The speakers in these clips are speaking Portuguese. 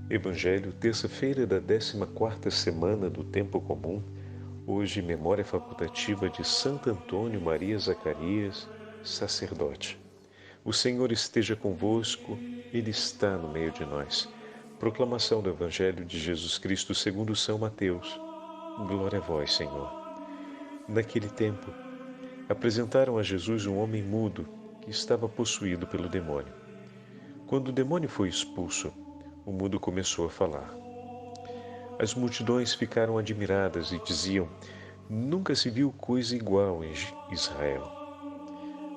Evangelho, terça-feira da 14ª semana do Tempo Comum. Hoje, memória facultativa de Santo Antônio Maria Zacarias, sacerdote. O Senhor esteja convosco, Ele está no meio de nós. Proclamação do Evangelho de Jesus Cristo segundo São Mateus. Glória a vós, Senhor. Naquele tempo, apresentaram a Jesus um homem mudo que estava possuído pelo demônio. Quando o demônio foi expulso, o mudo começou a falar. As multidões ficaram admiradas e diziam: nunca se viu coisa igual em Israel.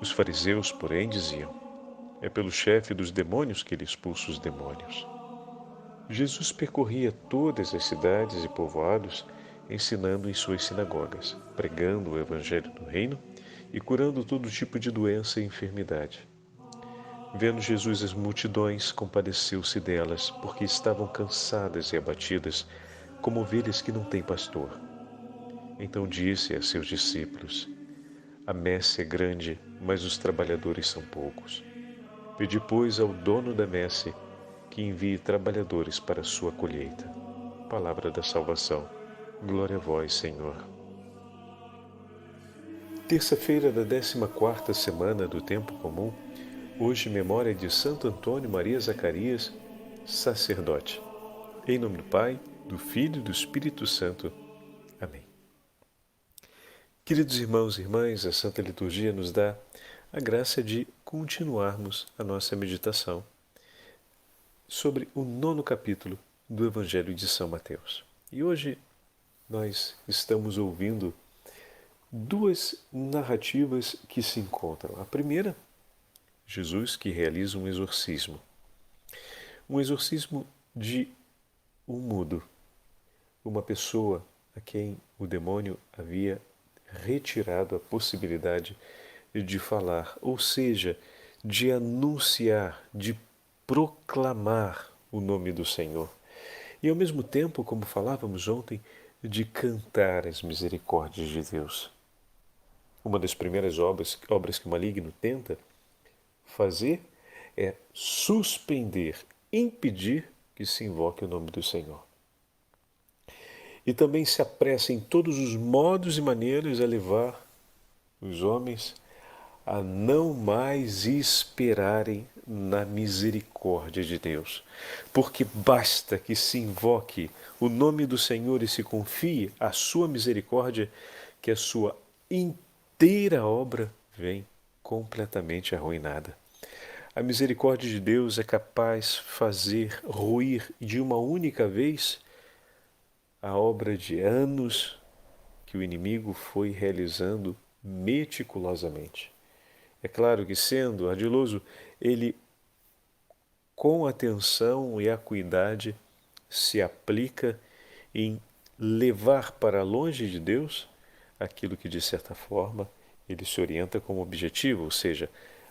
Os fariseus, porém, diziam: é pelo chefe dos demônios que ele expulsa os demônios. Jesus percorria todas as cidades e povoados, ensinando em suas sinagogas, pregando o evangelho do reino e curando todo tipo de doença e enfermidade. Vendo Jesus as multidões, compadeceu-se delas, porque estavam cansadas e abatidas, como ovelhas que não têm pastor. Então disse a seus discípulos: a messe é grande, mas os trabalhadores são poucos. Pedi, pois, ao dono da messe que envie trabalhadores para a sua colheita. Palavra da salvação. Glória a vós, Senhor. Terça-feira da 14ª semana do Tempo Comum. Hoje, memória de Santo Antônio Maria Zacarias, sacerdote. Em nome do Pai, do Filho e do Espírito Santo. Amém. Queridos irmãos e irmãs, a Santa Liturgia nos dá a graça de continuarmos a nossa meditação sobre o 9º capítulo do Evangelho de São Mateus. E hoje nós estamos ouvindo duas narrativas que se encontram. A primeira, Jesus que realiza um exorcismo. Um exorcismo de um mudo, uma pessoa a quem o demônio havia retirado a possibilidade de falar, ou seja, de anunciar, de proclamar o nome do Senhor. E ao mesmo tempo, como falávamos ontem, de cantar as misericórdias de Deus. Uma das primeiras obras que o maligno tenta fazer é suspender, impedir que se invoque o nome do Senhor. E também se apressa em todos os modos e maneiras a levar os homens a não mais esperarem na misericórdia de Deus. Porque basta que se invoque o nome do Senhor e se confie à sua misericórdia, que a sua inteira obra vem completamente arruinada. A misericórdia de Deus é capaz de fazer ruir de uma única vez a obra de anos que o inimigo foi realizando meticulosamente. É claro que, sendo ardiloso, ele, com atenção e acuidade, se aplica em levar para longe de Deus aquilo que, de certa forma, ele se orienta como objetivo, ou seja,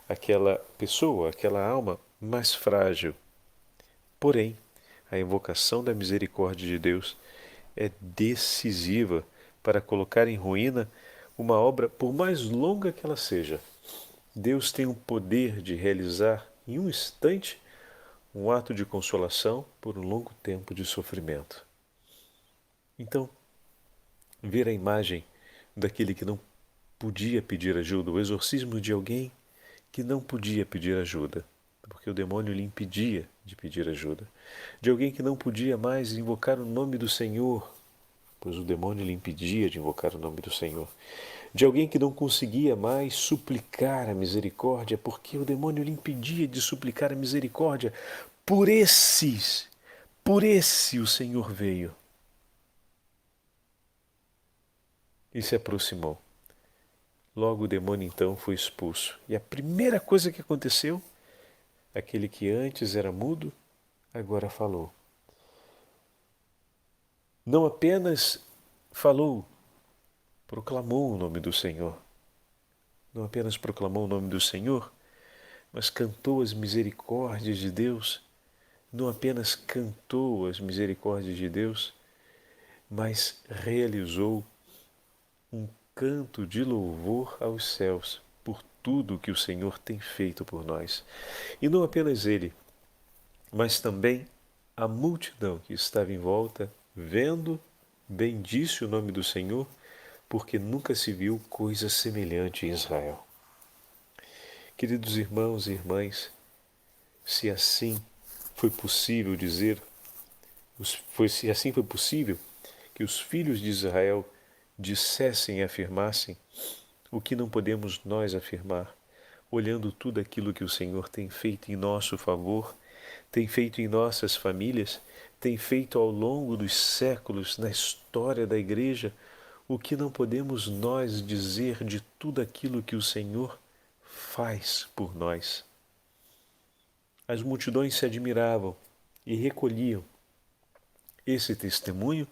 aquela pessoa, aquela alma mais frágil. Porém, a invocação da misericórdia de Deus é decisiva para colocar em ruína uma obra, por mais longa que ela seja. Deus tem o poder de realizar em um instante um ato de consolação por um longo tempo de sofrimento. Então, ver a imagem daquele que não podia pedir ajuda, o exorcismo de alguém que não podia pedir ajuda, porque o demônio lhe impedia de pedir ajuda, de alguém que não podia mais invocar o nome do Senhor, pois o demônio lhe impedia de invocar o nome do Senhor, de alguém que não conseguia mais suplicar a misericórdia, porque o demônio lhe impedia de suplicar a misericórdia. Por esse o Senhor veio e se aproximou. Logo o demônio então foi expulso. E a primeira coisa que aconteceu, aquele que antes era mudo, agora falou. Não apenas falou, proclamou o nome do Senhor. Não apenas proclamou o nome do Senhor, mas cantou as misericórdias de Deus. Não apenas cantou as misericórdias de Deus, mas realizou um canto de louvor aos céus por tudo que o Senhor tem feito por nós. E não apenas ele, mas também a multidão que estava em volta, vendo, bendisse o nome do Senhor, porque nunca se viu coisa semelhante em Israel. Queridos irmãos e irmãs, se assim foi possível dizer, se assim foi possível que os filhos de Israel dissessem e afirmassem, o que não podemos nós afirmar, olhando tudo aquilo que o Senhor tem feito em nosso favor, tem feito em nossas famílias, tem feito ao longo dos séculos na história da Igreja, o que não podemos nós dizer de tudo aquilo que o Senhor faz por nós. As multidões se admiravam e recolhiam esse testemunho,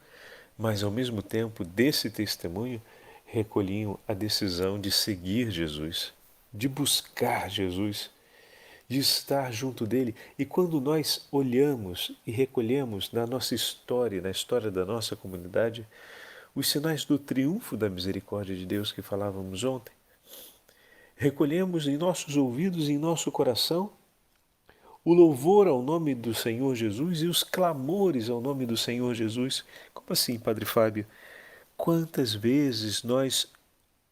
mas ao mesmo tempo desse testemunho recolhiam a decisão de seguir Jesus, de buscar Jesus, de estar junto dele. E quando nós olhamos e recolhemos na nossa história, na história da nossa comunidade, os sinais do triunfo da misericórdia de Deus que falávamos ontem, recolhemos em nossos ouvidos e em nosso coração o louvor ao nome do Senhor Jesus e os clamores ao nome do Senhor Jesus. Como assim, Padre Fábio? Quantas vezes nós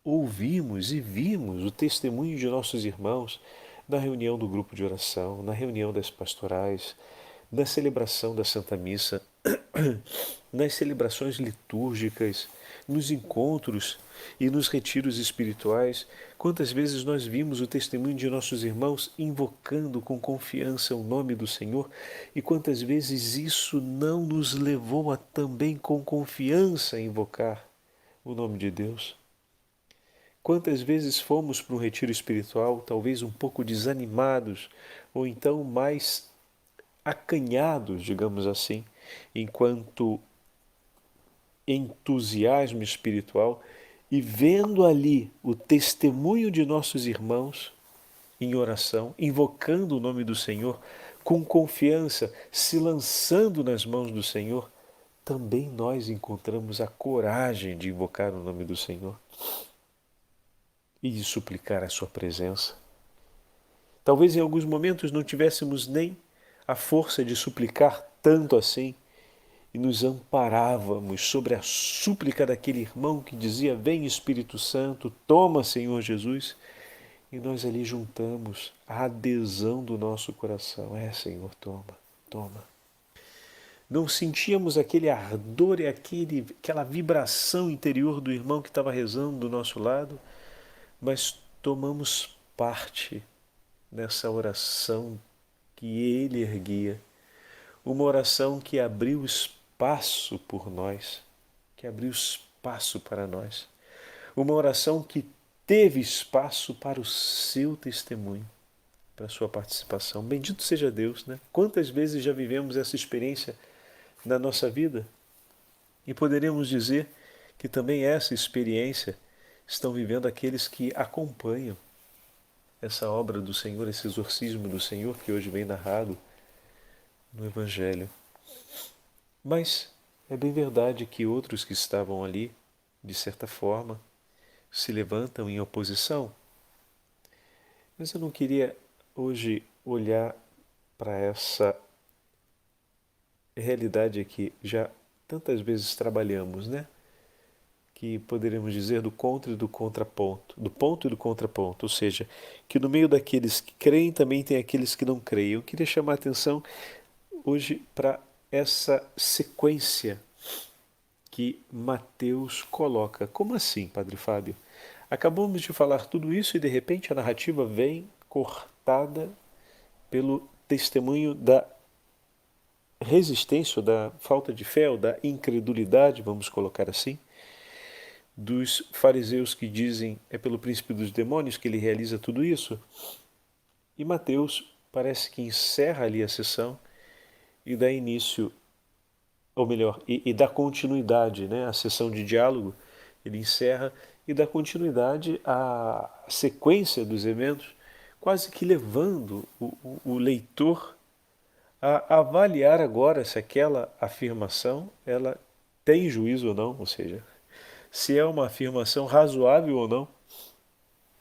ouvimos e vimos o testemunho de nossos irmãos na reunião do grupo de oração, na reunião das pastorais, na celebração da Santa Missa, nas celebrações litúrgicas, nos encontros e nos retiros espirituais. Quantas vezes nós vimos o testemunho de nossos irmãos invocando com confiança o nome do Senhor e quantas vezes isso não nos levou a também com confiança invocar o nome de Deus. Quantas vezes fomos para um retiro espiritual, talvez um pouco desanimados, ou então mais acanhados, digamos assim, enquanto entusiasmo espiritual, e vendo ali o testemunho de nossos irmãos em oração, invocando o nome do Senhor, com confiança, se lançando nas mãos do Senhor, também nós encontramos a coragem de invocar o nome do Senhor e de suplicar a sua presença. Talvez em alguns momentos não tivéssemos nem a força de suplicar tanto assim e nos amparávamos sobre a súplica daquele irmão que dizia: vem Espírito Santo, toma Senhor Jesus, e nós ali juntamos a adesão do nosso coração. Senhor, toma, toma. Não sentíamos aquele ardor e aquela vibração interior do irmão que estava rezando do nosso lado, mas tomamos parte nessa oração que ele erguia, uma oração que abriu espaço por nós, que abriu espaço para nós, uma oração que teve espaço para o seu testemunho, para a sua participação. Bendito seja Deus, né? Quantas vezes já vivemos essa experiência na nossa vida e poderemos dizer que também essa experiência estão vivendo aqueles que acompanham essa obra do Senhor, esse exorcismo do Senhor que hoje vem narrado no Evangelho. Mas é bem verdade que outros que estavam ali, de certa forma, se levantam em oposição. Mas eu não queria hoje olhar para essa realidade que já tantas vezes trabalhamos, né? Que poderíamos dizer do contra e do contraponto, do ponto e do contraponto, ou seja, que no meio daqueles que creem também tem aqueles que não creem. Eu queria chamar a atenção hoje para essa sequência que Mateus coloca. Como assim, Padre Fábio? Acabamos de falar tudo isso e de repente a narrativa vem cortada pelo testemunho da resistência, ou da falta de fé, ou da incredulidade, vamos colocar assim, dos fariseus que dizem é pelo príncipe dos demônios que ele realiza tudo isso. E Mateus parece que encerra ali a sessão e dá início, ou melhor, e dá continuidade, né? A sessão de diálogo, ele encerra e dá continuidade à sequência dos eventos, quase que levando o leitor a avaliar agora se aquela afirmação ela tem juízo ou não, ou seja, se é uma afirmação razoável ou não.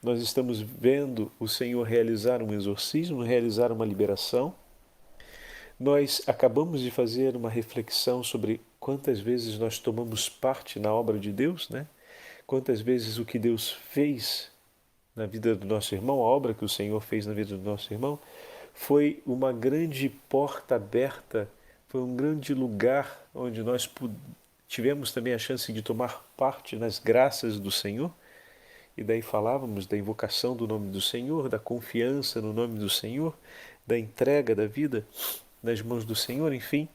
Nós estamos vendo o Senhor realizar um exorcismo, realizar uma liberação, Nós acabamos de fazer uma reflexão sobre quantas vezes nós tomamos parte na obra de Deus, né? Quantas vezes o que Deus fez na vida do nosso irmão, a obra que o Senhor fez na vida do nosso irmão, foi uma grande porta aberta, foi um grande lugar onde nós tivemos também a chance de tomar parte nas graças do Senhor. E daí falávamos da invocação do nome do Senhor, da confiança no nome do Senhor, da entrega da vida nas mãos do Senhor, enfim.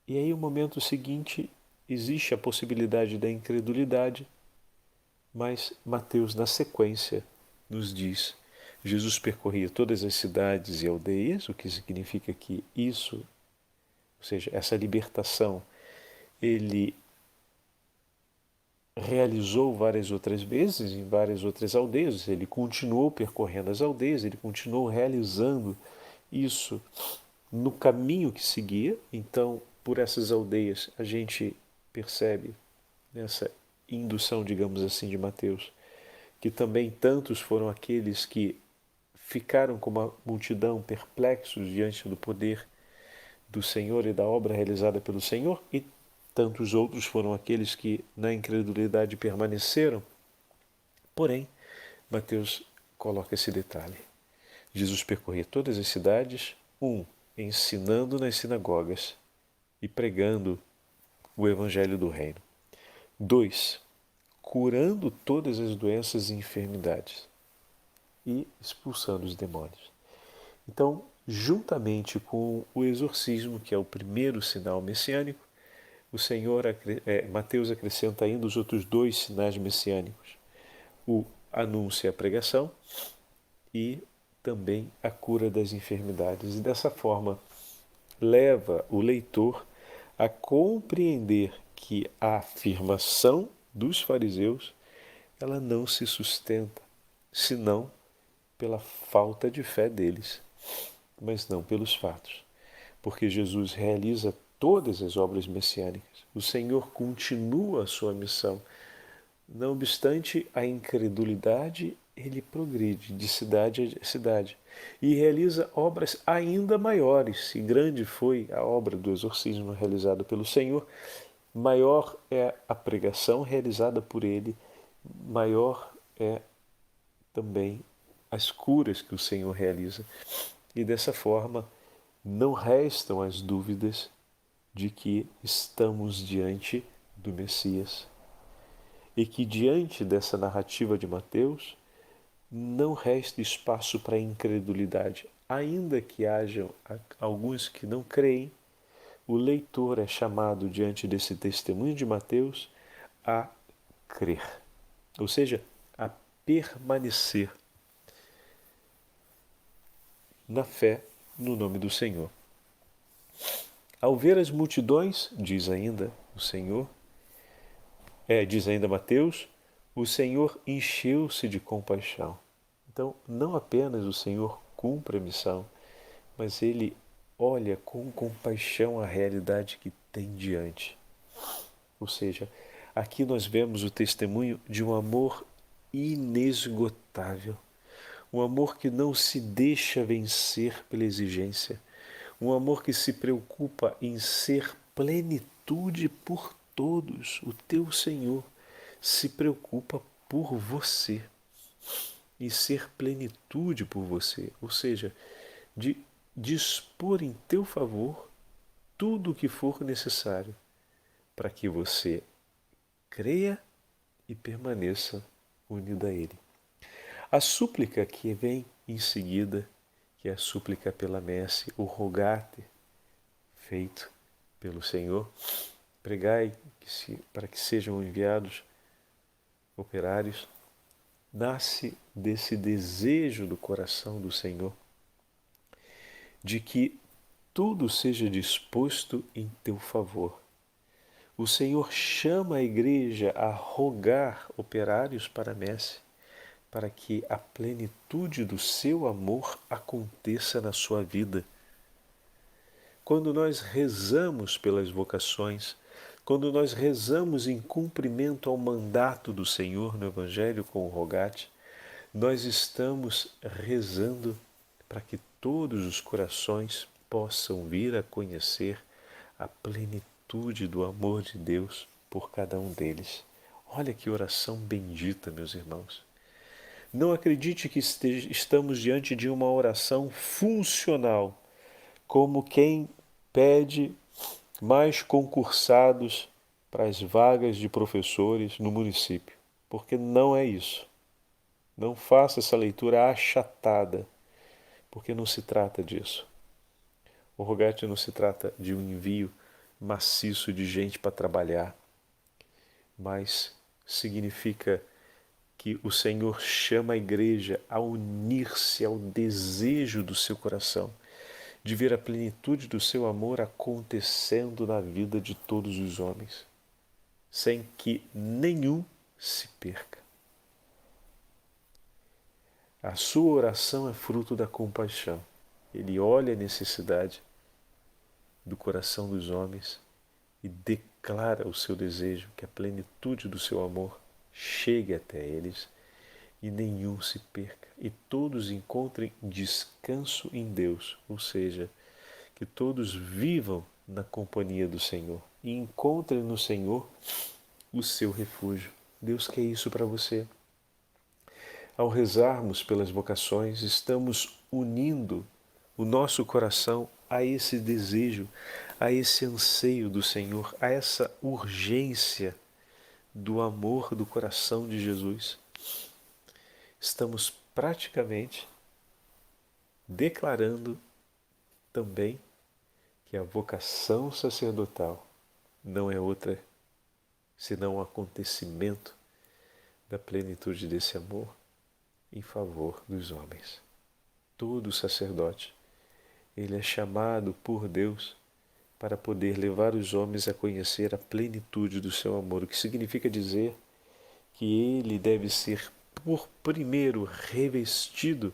E aí, no momento seguinte, existe a possibilidade da incredulidade, mas Mateus, na sequência, nos diz: Jesus percorria todas as cidades e aldeias, o que significa que isso, ou seja, essa libertação, ele realizou várias outras vezes em várias outras aldeias. Ele continuou percorrendo as aldeias, ele continuou realizando isso no caminho que seguia. Então, por essas aldeias, a gente percebe nessa indução, digamos assim, de Mateus, que também tantos foram aqueles que ficaram como a multidão perplexos diante do poder do Senhor e da obra realizada pelo Senhor, e tantos outros foram aqueles que na incredulidade permaneceram. Porém, Mateus coloca esse detalhe. Jesus percorria todas as cidades, ensinando nas sinagogas e pregando o evangelho do reino. 2, curando todas as doenças e enfermidades e expulsando os demônios. Então, juntamente com o exorcismo, que é o primeiro sinal messiânico, o Senhor, Mateus acrescenta ainda os outros 2 sinais messiânicos: o anúncio e a pregação e também a cura das enfermidades. E dessa forma, leva o leitor a compreender que a afirmação dos fariseus ela não se sustenta, senão pela falta de fé deles, mas não pelos fatos. Porque Jesus realiza todas as obras messiânicas. O Senhor continua a sua missão. Não obstante a incredulidade, ele progride de cidade a cidade e realiza obras ainda maiores. E grande foi a obra do exorcismo realizada pelo Senhor, maior é a pregação realizada por ele, maior é também as curas que o Senhor realiza. E dessa forma, não restam as dúvidas de que estamos diante do Messias. E que diante dessa narrativa de Mateus, não resta espaço para incredulidade. Ainda que hajam alguns que não creem, o leitor é chamado diante desse testemunho de Mateus a crer. Ou seja, a permanecer na fé no nome do Senhor. Ao ver as multidões, diz ainda o Senhor, diz ainda Mateus, o Senhor encheu-se de compaixão. Então, não apenas o Senhor cumpre a missão, mas ele olha com compaixão a realidade que tem diante. Ou seja, aqui nós vemos o testemunho de um amor inesgotável, um amor que não se deixa vencer pela exigência, um amor que se preocupa em ser plenitude por todos. O teu Senhor se preocupa por você e ser plenitude por você, ou seja, de dispor em teu favor tudo o que for necessário para que você creia e permaneça unido a Ele. A súplica que vem em seguida, que é a súplica pela messe, o rogate feito pelo Senhor, pregai para que sejam enviados operários, nasce desse desejo do coração do Senhor de que tudo seja disposto em teu favor. O Senhor chama a igreja a rogar operários para a messe, para que a plenitude do seu amor aconteça na sua vida. Quando nós rezamos pelas vocações, quando nós rezamos em cumprimento ao mandato do Senhor no Evangelho com o rogate, nós estamos rezando para que todos os corações possam vir a conhecer a plenitude do amor de Deus por cada um deles. Olha que oração bendita, meus irmãos. Não acredite que estamos diante de uma oração funcional, como quem pede mais concursados para as vagas de professores no município, porque não é isso. Não faça essa leitura achatada, porque não se trata disso. O Rogate não se trata de um envio maciço de gente para trabalhar, mas significa que o Senhor chama a igreja a unir-se ao desejo do seu coração, de ver a plenitude do seu amor acontecendo na vida de todos os homens, sem que nenhum se perca. A sua oração é fruto da compaixão. Ele olha a necessidade do coração dos homens e declara o seu desejo que a plenitude do seu amor chegue até eles e nenhum se perca e todos encontrem descanso em Deus, ou seja, que todos vivam na companhia do Senhor e encontrem no Senhor o seu refúgio. Deus quer isso para você. Ao rezarmos pelas vocações, estamos unindo o nosso coração a esse desejo, a esse anseio do Senhor, a essa urgência do amor do coração de Jesus. Estamos praticamente declarando também que a vocação sacerdotal não é outra senão um acontecimento da plenitude desse amor em favor dos homens. Todo sacerdote, ele é chamado por Deus para poder levar os homens a conhecer a plenitude do seu amor, o que significa dizer que ele deve ser por primeiro revestido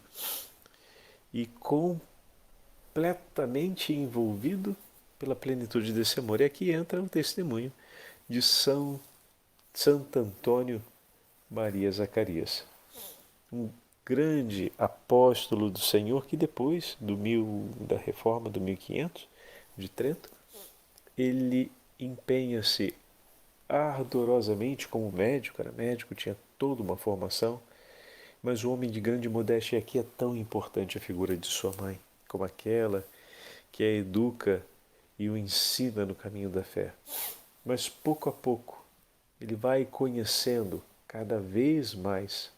e completamente envolvido pela plenitude desse amor. E aqui entra o testemunho de Santo Antônio Maria Zacarias, um grande apóstolo do Senhor que depois da Reforma do 1500 de Trento, ele empenha-se ardorosamente como médico, era médico, tinha toda uma formação, mas o homem de grande modéstia, aqui é tão importante a figura de sua mãe, como aquela que a educa e o ensina no caminho da fé. Mas pouco a pouco ele vai conhecendo cada vez mais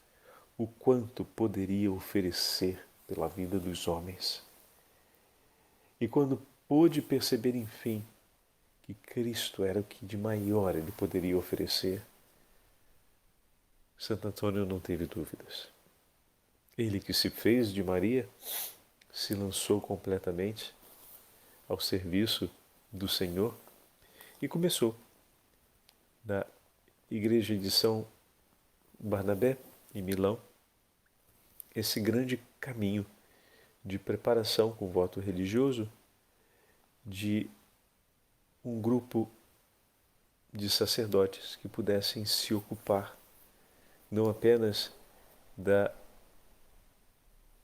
o quanto poderia oferecer pela vida dos homens. E quando pôde perceber, enfim, que Cristo era o que de maior ele poderia oferecer, Santo Antônio não teve dúvidas. Ele que se fez de Maria, se lançou completamente ao serviço do Senhor e começou na igreja de São Barnabé, em Milão, esse grande caminho de preparação com voto religioso de um grupo de sacerdotes que pudessem se ocupar não apenas da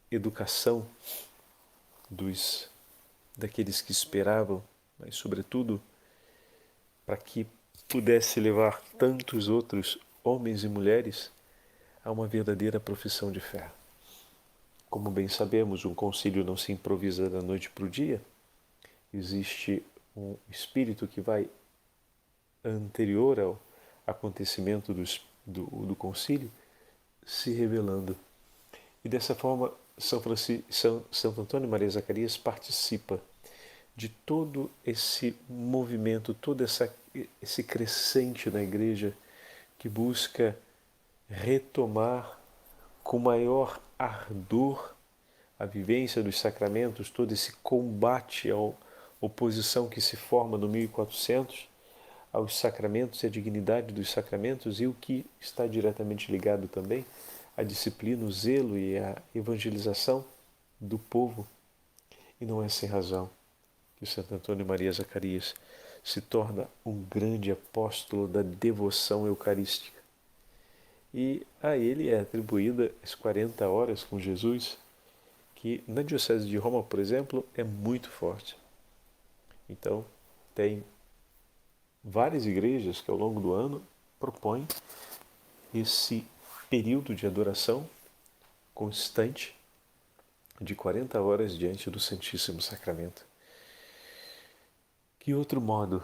educação daqueles que esperavam, mas sobretudo para que pudesse levar tantos outros homens e mulheres a uma verdadeira profissão de fé. Como bem sabemos, um concílio não se improvisa da noite para o dia. Existe um espírito que vai anterior ao acontecimento do concílio se revelando. E dessa forma, Santo Antônio Maria Zacarias participa de todo esse movimento, todo esse crescente na igreja que busca retomar com maior ardor a vivência dos sacramentos, todo esse combate à oposição que se forma no 1400 aos sacramentos e à dignidade dos sacramentos, e o que está diretamente ligado também à disciplina, o zelo e à evangelização do povo. E não é sem razão que Santo Antônio Maria Zacarias se torna um grande apóstolo da devoção eucarística. E a ele é atribuída as 40 horas com Jesus, que na Diocese de Roma, por exemplo, é muito forte. Então, tem várias igrejas que ao longo do ano propõem esse período de adoração constante de 40 horas diante do Santíssimo Sacramento. Que outro modo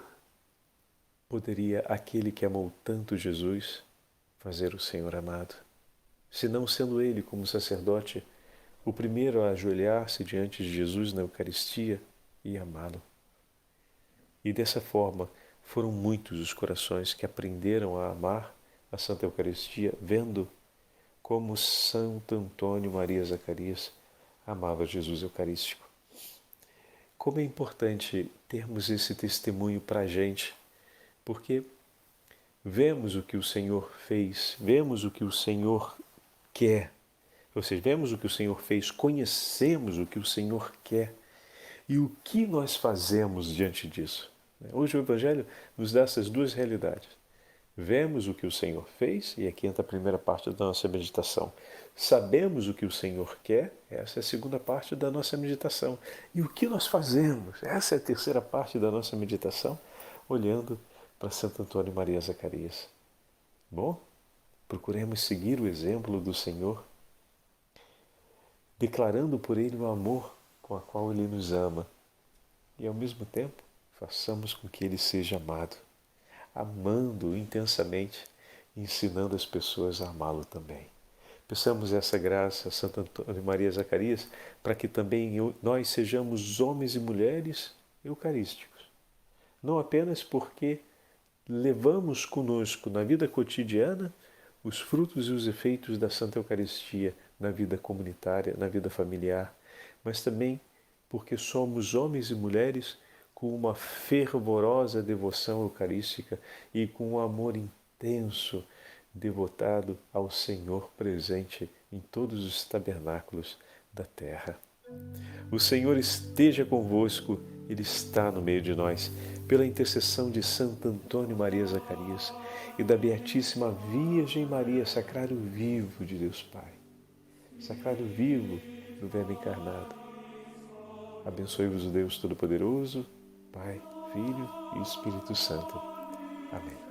poderia aquele que amou tanto Jesus fazer o Senhor amado, se não sendo ele, como sacerdote, o primeiro a ajoelhar-se diante de Jesus na Eucaristia e amá-lo? E dessa forma foram muitos os corações que aprenderam a amar a Santa Eucaristia, vendo como Santo Antônio Maria Zacarias amava Jesus Eucarístico. Como é importante termos esse testemunho para a gente, porque vemos o que o Senhor fez, vemos o que o Senhor quer, ou seja, vemos o que o Senhor fez, conhecemos o que o Senhor quer e o que nós fazemos diante disso. Hoje o Evangelho nos dá essas duas realidades. Vemos o que o Senhor fez, e aqui entra a primeira parte da nossa meditação. Sabemos o que o Senhor quer, essa é a segunda parte da nossa meditação. E o que nós fazemos? Essa é a terceira parte da nossa meditação, olhando para Santo Antônio Maria Zacarias. Bom, procuremos seguir o exemplo do Senhor, declarando por Ele o amor com o qual Ele nos ama. E ao mesmo tempo, façamos com que Ele seja amado, amando-o intensamente, ensinando as pessoas a amá-lo também. Peçamos essa graça a Santo Antônio Maria Zacarias para que também nós sejamos homens e mulheres eucarísticos. Não apenas porque levamos conosco na vida cotidiana os frutos e os efeitos da Santa Eucaristia na vida comunitária, na vida familiar, mas também porque somos homens e mulheres com uma fervorosa devoção eucarística e com um amor intenso, devotado ao Senhor presente em todos os tabernáculos da terra. O Senhor esteja convosco, Ele está no meio de nós. Pela intercessão de Santo Antônio Maria Zacarias e da Beatíssima Virgem Maria, Sacrário vivo de Deus Pai, Sacrário vivo do Verbo encarnado, abençoe-vos o Deus Todo-Poderoso, Pai, Filho e Espírito Santo. Amém.